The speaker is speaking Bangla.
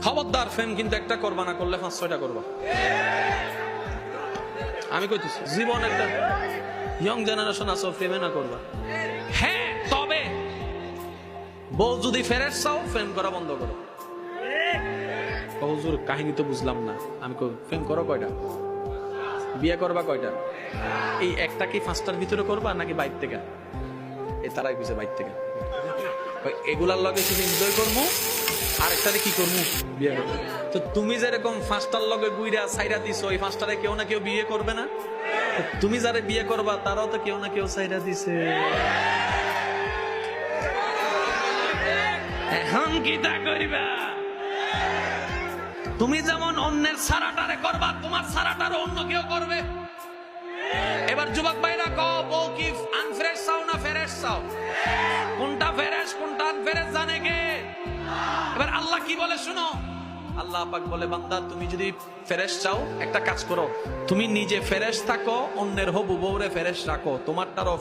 খবরদার ফেম কিন্তু একটা করবা না, করলে 5-6টা করবা। আমি কইতেছি জীবন একটা ইয়ং জেনারেশন আছো, ফেমে না করবা। হ্যাঁ, তবে বউ যদি ফেরেশ চাও, ফেম করা বন্ধ করো। হুজুর কাহিনী তো বুঝলাম না। আমি ফেম করো কয়টা, বিয়ে করবা কয়টা, এই একটা কি 5টার ভিতরে করবা নাকি বাইর থেকে? এ তারাই বুঝে বাইর থেকে। এগুলার লগে শুধু এনজয় করবো, আরেকটারে কি করবো, বিয়ে করবো। তো তুমি যেরকম 5টার লগে গুইরা সাইরা দিছো, ওই 5টারে কেউ না কেউ বিয়ে করবে না? তুমি যারা বিয়ে করবা তারাও তো কেউ না কেউ সাইরা দিছে। এখন কি তা করিবা? তুমি যেমন অন্যের সারাটারে করবা, তোমার সারাটারও অন্য কেউ করবে। এবার যুবক ভাইরা কও, বউ কি আনফ্রেশ চাও না ফেরেশ চাও? কোনটা ফেরেশ কোনটা আনফ্রেশ জানে কে? এবার আল্লাহ কি বলে শুনো। আল্লাহ পাক বলে, বান্দা তুমি যদি ফেরেশ চাও, একটা কাজ করো, তুমি নিজে ফেরেশ থাকো, অন্যের হবু বউরে ফেরেশ রাখো, তোমারটারও